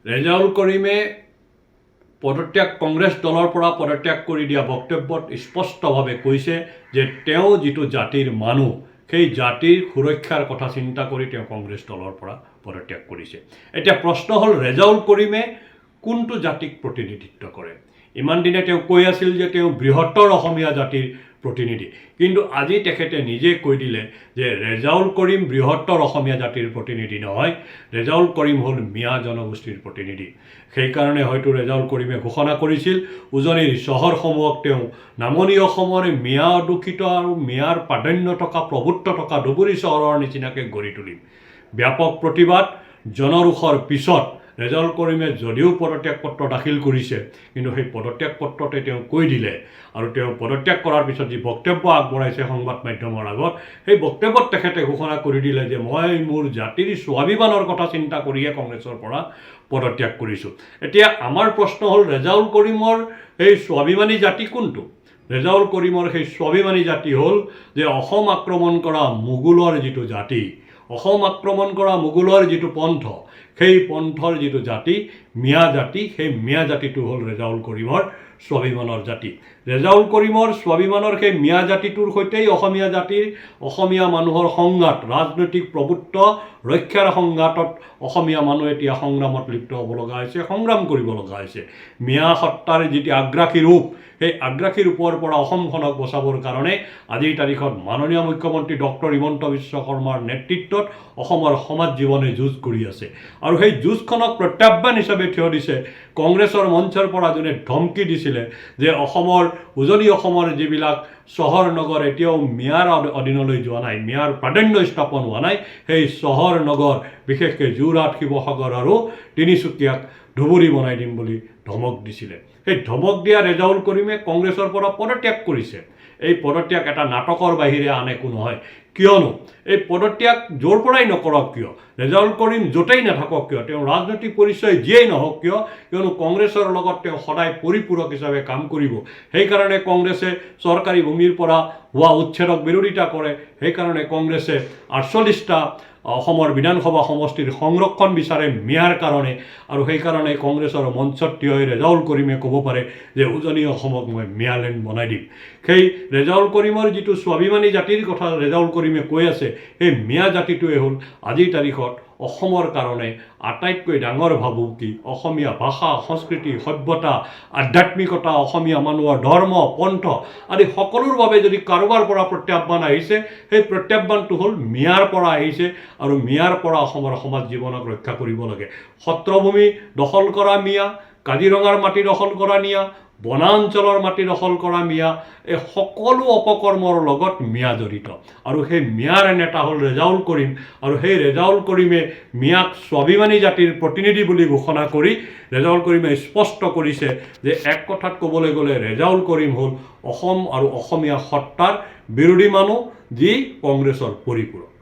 ৰেজাউল কৰিমে পদত্যাগ কংগ্ৰেছ দলৰ পৰা পদত্যাগ কৰি দিয়া বক্তব্যত স্পষ্টভাৱে কৈছে যে তেওঁ যিটো জাতিৰ মানুহ সেই জাতিৰ সুৰক্ষাৰ কথা চিন্তা কৰি তেওঁ কংগ্ৰেছ দলৰ পৰা পদত্যাগ কৰিছে। এতিয়া প্ৰশ্ন হ'ল ৰেজাউল কৰিমে কোনটো জাতিক প্ৰতিনিধিত্ব কৰে? ইমান দিনে তেওঁ কৈ আছিল যে তেওঁ বৃহত্তৰ অসমীয়া জাতিৰ প্ৰতিনিধি, কিন্তু আজি তেখেতে নিজে কৈ দিলে যে ৰেজাউল কৰিম বৃহত্তৰ অসমীয়া জাতিৰ প্ৰতিনিধি নহয়, ৰেজাউল কৰিম হ'ল মিয়া জনগোষ্ঠীৰ প্ৰতিনিধি। সেইকাৰণে হয়তো ৰেজাউল কৰিমে ঘোষণা কৰিছিল উজনিৰ চহৰসমূহক তেওঁ নামনি অসমৰ মিয়া অদূষিত আৰু মিয়াৰ প্ৰাধান্য থকা প্ৰভুত্ব থকা ধুবুৰী চহৰৰ নিচিনাকৈ গঢ়ি তুলিম। ব্যাপক প্ৰতিবাদ জনৰোষৰ পিছত ৰেজাউল কৰিমে যদিও পদত্যাগ পত্ৰ দাখিল কৰিছে, কিন্তু সেই পদত্যাগ পত্ৰতে তেওঁ কৈ দিলে আৰু তেওঁ পদত্যাগ কৰাৰ পিছত যি বক্তব্য আগবঢ়াইছে সংবাদ মাধ্যমৰ আগত, সেই বক্তব্যত তেখেতে ঘোষণা কৰি দিলে যে মই মোৰ জাতিৰ স্বাভিমানৰ কথা চিন্তা কৰিয়ে কংগ্ৰেছৰ পৰা পদত্যাগ কৰিছোঁ। এতিয়া আমাৰ প্ৰশ্ন হ'ল ৰেজাউল কৰিমৰ সেই স্বাভিমানী জাতি কোনটো? ৰেজাউল কৰিমৰ সেই স্বাভিমানী জাতি হ'ল যে অসম আক্ৰমণ কৰা মোগলৰ যিটো জাতি, অসম আক্ৰমণ কৰা মোগলৰ যিটো পন্থ, সেই পন্থৰ যিটো জাতি মিয়া জাতি, সেই মিয়া জাতিটো হ'ল ৰেজাউল কৰিমৰ স্বাভিমানৰ জাতি। ৰেজাউল কৰিমৰ স্বাভিমানৰ সেই মিয়া জাতিটোৰ সৈতেই অসমীয়া জাতিৰ অসমীয়া মানুহৰ সংঘাত, ৰাজনৈতিক প্ৰভুত্ব ৰক্ষাৰ সংঘাতত অসমীয়া মানুহ এতিয়া সংগ্ৰামত লিপ্ত হ'ব লগা হৈছে, সংগ্ৰাম কৰিব লগা হৈছে। মিয়া সত্তাৰ যিটো আগ্ৰাসী ৰূপ, সেই আগ্ৰাসী ৰূপৰ পৰা অসমখনক বচাবৰ কাৰণে আজিৰ তাৰিখত মাননীয় মুখ্যমন্ত্ৰী ডক্টৰ হিমন্ত বিশ্ব শৰ্মাৰ নেতৃত্বত অসমৰ সমাজ জীৱনে যুঁজ কৰি আছে। আৰু সেই যুঁজখনক প্ৰত্যাহ্বান হিচাপে থিয় দিছে কংগ্ৰেছৰ মঞ্চৰ পৰা যোনে ধমকি দিছিলে যে অসমৰ উজনি অসমৰ যিবিলাক চহৰ নগৰ এতিয়াও মিয়াৰ অধীনলৈ যোৱা নাই, মিয়াৰ প্ৰাধান্য স্থাপন হোৱা নাই, সেই চহৰ নগৰ বিশেষকৈ যোৰহাট, শিৱসাগৰ আৰু তিনিচুকীয়াক ধুবুৰী বনাই দিম বুলি ধমক দিছিলে। সেই ধমক দিয়া ৰেজাউল কৰিমে কংগ্ৰেছৰ পৰা পদত্যাগ কৰিছে। এই পদত্যাগ এটা নাটকৰ বাহিৰে আন একো নহয়। কিয়নো এই পদত্যাগ য'ৰ পৰাই নকৰক কিয়, ৰেজাউল কৰিম য'তেই নাথাকক কিয়, তেওঁ ৰাজনৈতিক পৰিচয় যিয়েই নহওক কিয়, কিয়নো কংগ্ৰেছৰ লগত তেওঁ সদায় পৰিপূৰক হিচাপে কাম কৰিব। সেইকাৰণে কংগ্ৰেছে চৰকাৰী ভূমিৰ পৰা হোৱা উচ্ছেদক বিৰোধিতা কৰে। সেইকাৰণে কংগ্ৰেছে 48টা অসমৰ বিধানসভা সমষ্টিৰ সংৰক্ষণ বিচাৰে মিয়াৰ কাৰণে, আৰু সেইকাৰণে কংগ্ৰেছৰ মঞ্চত থিয় হৈ ৰেজাউল কৰিমে ক'ব পাৰে যে উজনি অসমক মই মিয়ালেণ্ড বনাই দিম। সেই ৰেজাউল কৰিমৰ যিটো স্বাভিমানী জাতিৰ কথা ৰেজাউল কৰিমে কৈ আছে, সেই মিয়া জাতিটোৱে হ'ল আজিৰ তাৰিখত অসমৰ কাৰণে আটাইতকৈ ডাঙৰ ভাবুকি। অসমীয়া ভাষা, সংস্কৃতি, সভ্যতা, আধ্যাত্মিকতা, অসমীয়া মানুহৰ ধৰ্ম, পন্থ আদি সকলোৰ বাবে যদি কাৰোবাৰ পৰা প্ৰত্যাহ্বান আহিছে, সেই প্ৰত্যাহ্বানটো হ'ল মিয়াৰ পৰা আহিছে, আৰু মিয়াৰ পৰা অসমৰ সমাজ জীৱনক ৰক্ষা কৰিব লাগে। সত্ৰভূমি দখল কৰা মিয়া, কাজিৰঙাৰ মাটি দখল কৰা মিয়া, বনাঞ্চলৰ মাটি দখল কৰা মিয়া, এই সকলো অপকৰ্মৰ লগত মিয়া জড়িত। আৰু সেই মিয়াৰ নেতা হ'ল ৰেজাউল কৰিম, আৰু সেই ৰেজাউল কৰিমে মিয়াক স্বাভিমানী জাতিৰ প্ৰতিনিধি বুলি ঘোষণা কৰি ৰেজাউল কৰিমে স্পষ্ট কৰিছে যে এক কথাত ক'বলৈ গ'লে ৰেজাউল কৰিম হ'ল অসম আৰু অসমীয়া সত্তাৰ বিৰোধী মানুহ, যি কংগ্ৰেছৰ পৰিপূৰক।